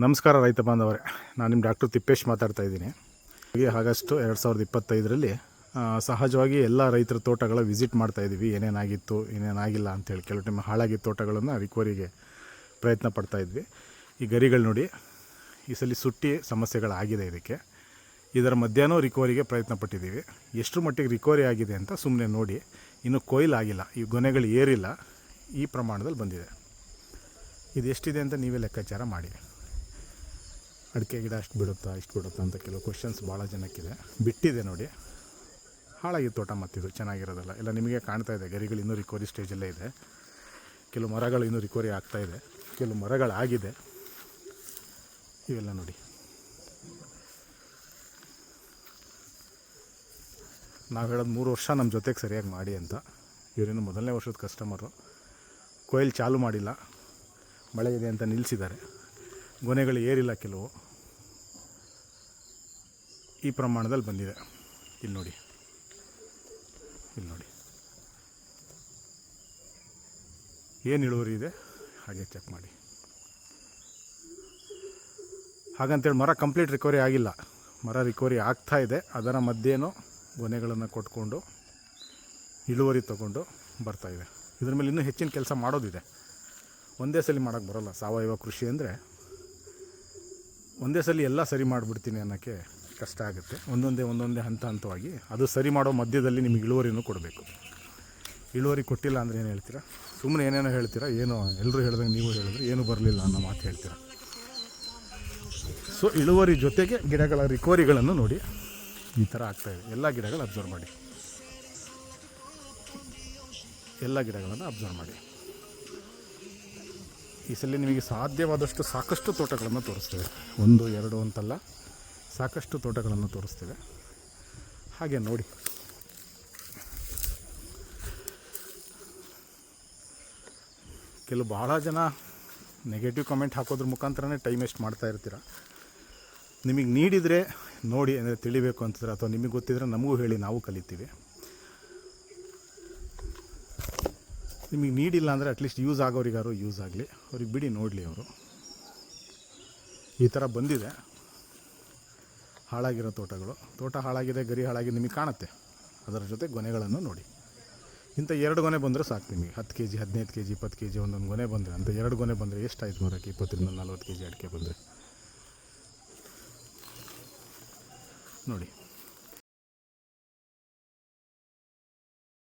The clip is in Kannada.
ನಮಸ್ಕಾರ ರೈತ ಬಾಂಧವರೇ, ನಾನು ನಿಮ್ಮ ಡಾಕ್ಟರ್ ತಿಪ್ಪೇಶ್ ಮಾತಾಡ್ತಾ ಇದ್ದೀನಿ. ಆಗಸ್ಟ್ 2025ರಲ್ಲಿ ಸಹಜವಾಗಿ ಎಲ್ಲ ರೈತರ ತೋಟಗಳ ವಿಸಿಟ್ ಮಾಡ್ತಾಯಿದ್ದೀವಿ. ಏನೇನಾಗಿತ್ತು ಏನೇನಾಗಿಲ್ಲ ಅಂಥೇಳಿ ಕೆಲವು ಟೈಮ್ ಹಾಳಾಗಿದ್ದ ತೋಟಗಳನ್ನು ರಿಕವರಿಗೆ ಪ್ರಯತ್ನ ಪಡ್ತಾಯಿದ್ವಿ. ಈ ಗರಿಗಳು ನೋಡಿ, ಈ ಸಲ ಸುಟ್ಟಿ ಸಮಸ್ಯೆಗಳಾಗಿದೆ. ಇದರ ಮಧ್ಯಾಹ್ನ ರಿಕವರಿಗೆ ಪ್ರಯತ್ನ ಪಟ್ಟಿದ್ದೀವಿ. ಎಷ್ಟು ಮಟ್ಟಿಗೆ ರಿಕವರಿ ಆಗಿದೆ ಅಂತ ಸುಮ್ಮನೆ ನೋಡಿ. ಇನ್ನೂ ಕೊಯ್ಲು ಆಗಿಲ್ಲ, ಈ ಗೊನೆಗಳು ಏರಿಲ್ಲ, ಈ ಪ್ರಮಾಣದಲ್ಲಿ ಬಂದಿದೆ. ಇದು ಎಷ್ಟಿದೆ ಅಂತ ನೀವೇ ಲೆಕ್ಕಾಚಾರ ಮಾಡಿ. ಅಡಿಕೆ ಗಿಡ ಅಷ್ಟು ಬಿಡುತ್ತಾ ಇಷ್ಟು ಬಿಡುತ್ತಾ ಅಂತ ಕೆಲವು ಕ್ವಶನ್ಸ್ ಭಾಳ ಜನಕ್ಕಿದೆ. ಬಿಟ್ಟಿದೆ ನೋಡಿ, ಹಾಳಾಗಿದ್ದ ತೋಟ ಮತ್ತಿದು ಚೆನ್ನಾಗಿರೋದಲ್ಲ. ಎಲ್ಲ ನಿಮಗೆ ಕಾಣ್ತಾ ಇದೆ, ಗರಿಗಳು ಇನ್ನೂ ರಿಕವರಿ ಸ್ಟೇಜಲ್ಲೇ ಇದೆ. ಕೆಲವು ಮರಗಳು ಇನ್ನೂ ರಿಕವರಿ ಆಗ್ತಾಯಿದೆ, ಕೆಲವು ಮರಗಳಾಗಿದೆ. ಇವೆಲ್ಲ ನೋಡಿ. ನಾವು ಹೇಳೋದು 3 ವರ್ಷ ನಮ್ಮ ಜೊತೆಗೆ ಸರಿಯಾಗಿ ಮಾಡಿ ಅಂತ. ಇವರೇನು ಮೊದಲನೇ ವರ್ಷದ ಕಸ್ಟಮರು. ಕೊಯ್ಲು ಚಾಲು ಮಾಡಿಲ್ಲ, ಮಳೆ ಇದೆ ಅಂತ ನಿಲ್ಲಿಸಿದ್ದಾರೆ. ಗೊನೆಗಳು ಏರಿಲ್ಲ, ಕೆಲವು ಈ ಪ್ರಮಾಣದಲ್ಲಿ ಬಂದಿದೆ. ಇಲ್ಲಿ ನೋಡಿ, ಏನು ಇಳುವರಿ ಇದೆ ಹಾಗೆ ಚೆಕ್ ಮಾಡಿ. ಹಾಗಂತೇಳಿ ಮರ ಕಂಪ್ಲೀಟ್ ರಿಕವರಿ ಆಗಿಲ್ಲ, ಮರ ರಿಕವರಿ ಆಗ್ತಾ ಇದೆ. ಅದರ ಮಧ್ಯೇನೂ ಗೊನೆಗಳನ್ನು ಕೊಟ್ಕೊಂಡು ಇಳುವರಿ ತಗೊಂಡು ಬರ್ತಾಯಿದೆ. ಇದ್ರ ಮೇಲೆ ಇನ್ನೂ ಹೆಚ್ಚಿನ ಕೆಲಸ ಮಾಡೋದಿದೆ. ಒಂದೇ ಸಲ ಮಾಡೋಕ್ಕೆ ಬರೋಲ್ಲ. ಸಾವಯವ ಕೃಷಿ ಅಂದರೆ ಒಂದೇ ಸಲ ಎಲ್ಲ ಸರಿ ಮಾಡಿಬಿಡ್ತೀನಿ ಅನ್ನೋಕ್ಕೆ ಕಷ್ಟ ಆಗುತ್ತೆ. ಒಂದೊಂದೇ ಹಂತವಾಗಿ ಅದು ಸರಿ ಮಾಡೋ ಮಧ್ಯದಲ್ಲಿ ನಿಮಗೆ ಇಳುವರಿನೂ ಕೊಡಬೇಕು. ಇಳುವರಿ ಕೊಟ್ಟಿಲ್ಲ ಅಂದರೆ ಏನು ಹೇಳ್ತೀರಾ? ಸುಮ್ಮನೆ ಏನೇನೋ ಹೇಳ್ತೀರಾ, ಏನೋ ಎಲ್ಲರೂ ಹೇಳ್ದಂಗೆ ನೀವು ಹೇಳಿದ್ರೆ ಏನೂ ಬರಲಿಲ್ಲ ಅನ್ನೋ ಮಾತು ಹೇಳ್ತೀರಾ. ಸೊ ಇಳುವರಿ ಜೊತೆಗೆ ಗಿಡಗಳ ರಿಕವರಿಗಳನ್ನು ನೋಡಿ. ಈ ಥರ ಆಗ್ತಾಯಿದೆ. ಎಲ್ಲ ಗಿಡಗಳು ಅಬ್ಸರ್ವ್ ಮಾಡಿ, ಎಲ್ಲ ಗಿಡಗಳನ್ನು ಅಬ್ಸರ್ವ್ ಮಾಡಿ. ಈ ಸಲ ನಿಮಗೆ ಸಾಧ್ಯವಾದಷ್ಟು ಸಾಕಷ್ಟು ತೋಟಗಳನ್ನು ತೋರಿಸ್ತೇವೆ. 1, 2 ಅಂತಲ್ಲ, ಸಾಕಷ್ಟು ತೋಟಗಳನ್ನು ತೋರಿಸ್ತೇವೆ. ಹಾಗೆ ನೋಡಿ. ಕೆಲವು ಭಾಳ ಜನ ನೆಗೆಟಿವ್ ಕಮೆಂಟ್ ಹಾಕೋದ್ರ ಮುಖಾಂತರನೇ ಟೈಮ್ ವೇಸ್ಟ್ ಮಾಡ್ತಾ ಇರ್ತೀರ. ನಿಮಗೆ ನೀಡಿದರೆ ನೋಡಿ, ಅಂದರೆ ತಿಳಿಬೇಕು ಅಂತಿದ್ರೆ ಅಥವಾ ನಿಮಗೆ ಗೊತ್ತಿದ್ರೆ ನಮಗೂ ಹೇಳಿ, ನಾವು ಕಲಿತೀವಿ. ನಿಮಗೆ ನೀಡಿಲ್ಲ ಅಂದರೆ ಅಟ್ಲೀಸ್ಟ್ ಯೂಸ್ ಆಗೋರಿಗಾರು ಯೂಸ್ ಆಗಲಿ, ಅವ್ರಿಗೆ ಬಿಡಿ ನೋಡಲಿ. ಅವರು ಈ ಥರ ಬಂದಿದೆ ಹಾಳಾಗಿರೋ ತೋಟ ಹಾಳಾಗಿದೆ, ಗರಿ ಹಾಳಾಗಿದೆ, ನಿಮಗೆ ಕಾಣುತ್ತೆ. ಅದರ ಜೊತೆ ಗೊನೆಗಳನ್ನು ನೋಡಿ. ಇಂಥ 2 ಗೊನೆ ಬಂದರೆ ಸಾಕು ನಿಮಗೆ. 10 kg 15 kg 20 kg ಒಂದೊಂದು ಗೊನೆ ಬಂದರೆ, ಅಂತ 2 ಗೊನೆ ಬಂದರೆ ಎಷ್ಟಾಯ್ತು ಮರಕ್ಕೆ? 20 ರಿಂದ 40 kg ಅಡಿಕೆ ಬಂದರೆ ನೋಡಿ.